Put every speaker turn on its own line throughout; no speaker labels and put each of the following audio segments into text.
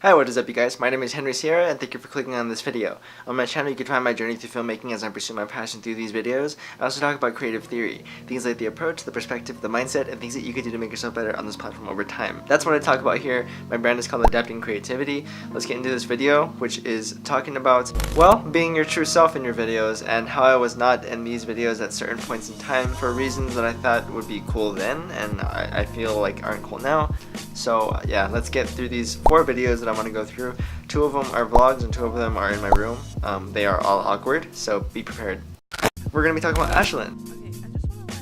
Hi, what is up you guys? My name is Henry Sierra and thank you for clicking on this video. On my channel you can find my journey through filmmaking as I pursue my passion through these videos. I also talk about creative theory, things like the approach, the perspective, the mindset, and things that you can do to make yourself better on this platform over time. That's what I talk about here. My brand is called Adapting Creativity. Let's get into this video, which is talking about, well, being your true self in your videos and how I was not in these videos at certain points in time for reasons that I thought would be cool then and I feel like aren't cool now. So yeah, let's get through these 4 videos that I want to go through. 2 of them are vlogs and 2 of them are in my room. They are all awkward, so be prepared. We're going to be talking about Ashlyn.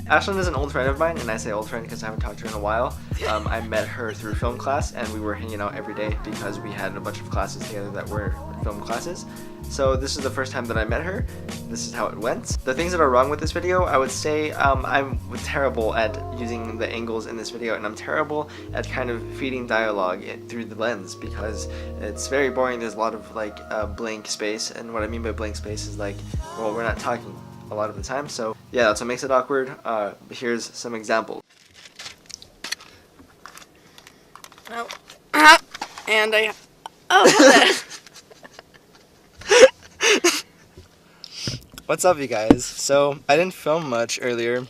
Ashlyn is an old friend of mine, and I say old friend because I haven't talked to her in a while. I met her through film class, and we were hanging out every day because we had a bunch of classes together that were film classes. So this is the first time that I met her. This is how it went. The things that are wrong with this video, I would say I'm terrible at using the angles in this video, and I'm terrible at kind of feeding dialogue through the lens because it's very boring. There's a lot of like blank space, and what I mean by blank space is like, well, we're not talking a lot of the time. So yeah, that's what makes it awkward. Here's some examples.
Oh. And I... Oh,
What's up you guys? So I didn't film much earlier.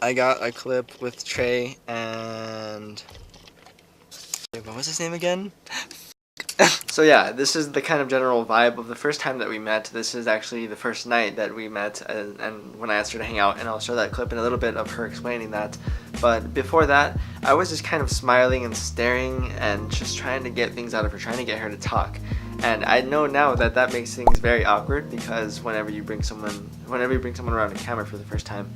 I got a clip with Trey and... what was his name again? So yeah, this is the kind of general vibe of the first time that we met. This is actually the first night that we met and when I asked her to hang out, and I'll show that clip in a little bit of her explaining that. But before that, I was just kind of smiling and staring and just trying to get things out of her, trying to get her to talk. And I know now that that makes things very awkward because whenever you bring someone around a camera for the first time,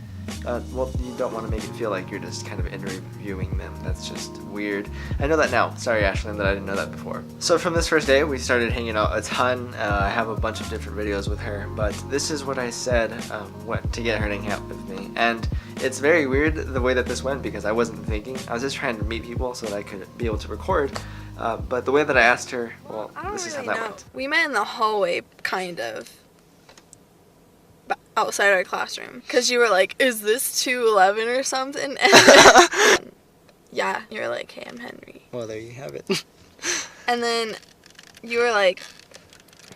well, you don't want to make it feel like you're just kind of interviewing them. That's just weird. I know that now. Sorry, Ashlyn, that I didn't know that before. So from this first day, we started hanging out a ton. I have a bunch of different videos with her, but this is what I said to get her to hang out with me. And it's very weird the way that this went because I wasn't thinking. I was just trying to meet people so that I could be able to record. But the way that I asked her, well, this is how that went.
We met in the hallway, kind of. Outside our classroom. Because you were like, is this 211 or something? And then, yeah, you were like, hey, I'm Henry.
Well, there you have it.
And then you were like,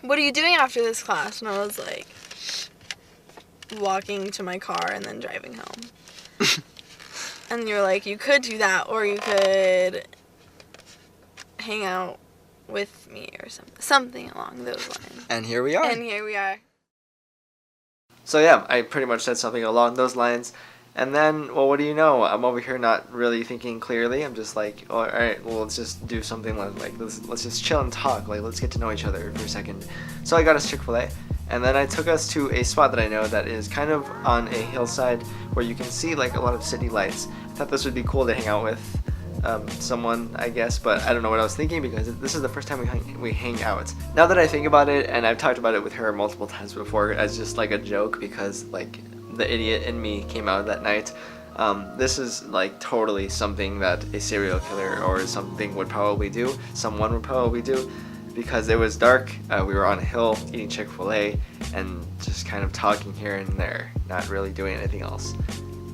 what are you doing after this class? And I was like, walking to my car and then driving home. And you were like, you could do that, or you could hang out with me or something along those lines.
And here we are.
And here we are.
So yeah, I pretty much said something along those lines, and then, well, what do you know? I'm over here not really thinking clearly. I'm just like, oh, all right, well, let's just do something like let's just chill and talk. Like, let's get to know each other for a second. So I got us Chick-fil-A, and then I took us to a spot that I know that is kind of on a hillside where you can see like a lot of city lights. I thought this would be cool to hang out with someone, I guess, but I don't know what I was thinking because this is the first time we hang out. Now that I think about it, and I've talked about it with her multiple times before as just like a joke because like the idiot in me came out that night, this is like totally something that a serial killer or something would probably do, someone would probably do, because it was dark, we were on a hill eating Chick-fil-A and just kind of talking here and there, not really doing anything else.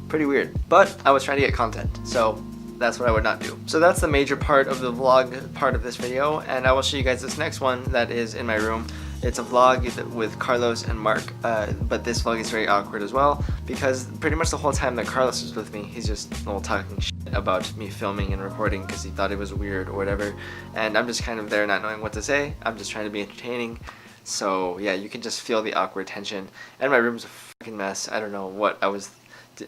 Pretty weird, but I was trying to get content, so that's what I would not do. So that's the major part of the vlog part of this video, and I will show you guys this next one that is in my room. It's a vlog with Carlos and Mark, but this vlog is very awkward as well because pretty much the whole time that Carlos was with me, he's just talking shit about me filming and recording because he thought it was weird or whatever, and I'm just kind of there not knowing what to say. I'm just trying to be entertaining. So yeah, you can just feel the awkward tension, and my room's a fucking mess. I don't know what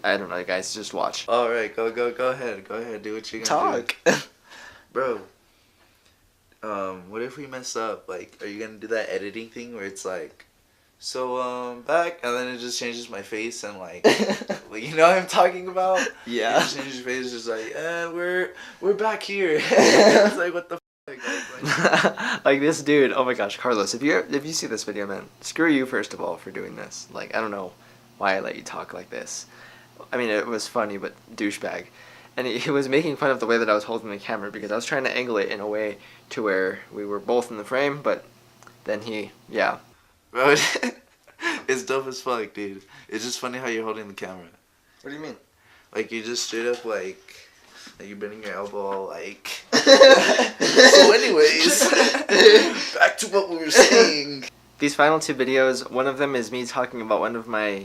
I don't know, guys, just watch.
Alright, go ahead, do what you're gonna
Talk.
do. Bro, what if we mess up? Like, are you gonna do that editing thing where it's like, so, back, and then it just changes my face and like, well, you know what I'm talking about?
Yeah.
It just changes your face, just like, we're back here. It's like, what the f***?
Like this dude, oh my gosh, Carlos, if you see this video, man, screw you first of all for doing this. Like, I don't know why I let you talk like this. I mean, it was funny, but douchebag. And he was making fun of the way that I was holding the camera because I was trying to angle it in a way to where we were both in the frame, but then yeah.
Bro, it's dope as fuck, dude. It's just funny how you're holding the camera.
What do you mean?
Like, you just straight up, like you're bending your elbow, like... So anyways... what we were saying.
These final two videos, one of them is me talking about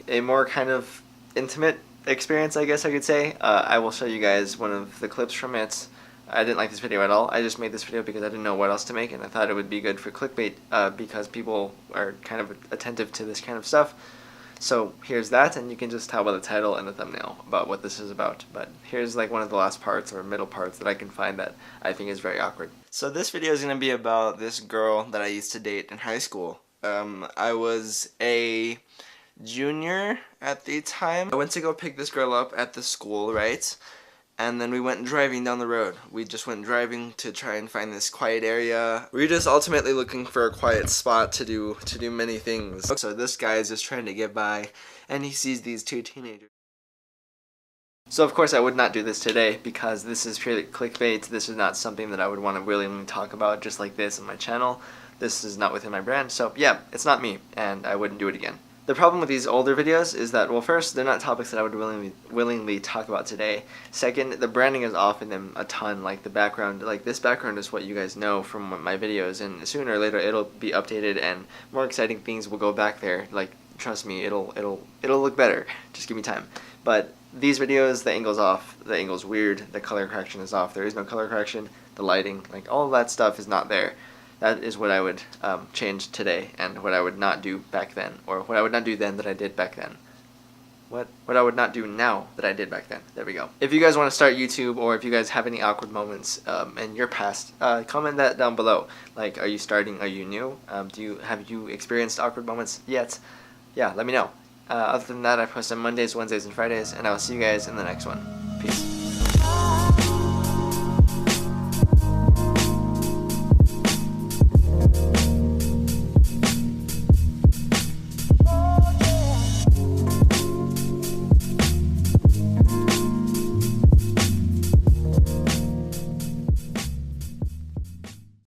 a more kind of intimate experience, I guess I could say. I will show you guys one of the clips from it. I didn't like this video at all. I just made this video because I didn't know what else to make, and I thought it would be good for clickbait because people are kind of attentive to this kind of stuff. So here's that, and you can just tell by the title and the thumbnail about what this is about. But here's like one of the last parts or middle parts that I can find that I think is very awkward. So this video is going to be about this girl that I used to date in high school. I was a junior at the time. I went to go pick this girl up at the school, right? And then we went driving down the road. We just went driving to try and find this quiet area. We were just ultimately looking for a quiet spot to do many things. So this guy is just trying to get by, and he sees these two teenagers. So of course I would not do this today because this is purely clickbait. This is not something that I would want to willingly talk about just like this on my channel. This is not within my brand, so yeah, it's not me, and I wouldn't do it again. The problem with these older videos is that, well, first, they're not topics that I would willingly talk about today. Second, the branding is off in them a ton, like the background. Like, this background is what you guys know from my videos, and sooner or later it'll be updated and more exciting things will go back there. Like, trust me, it'll look better. Just give me time. But these videos, the angle's off, the angle's weird, the color correction is off, there is no color correction, the lighting, like, all of that stuff is not there. That is what I would change today, and what I would not do back then, or what I would not do then that I did back then. What I would not do now that I did back then. There we go. If you guys want to start YouTube, or if you guys have any awkward moments in your past, comment that down below. Like, are you starting? Are you new? Have you experienced awkward moments yet? Yeah, let me know. Other than that, I post on Mondays, Wednesdays, and Fridays, and I will see you guys in the next one.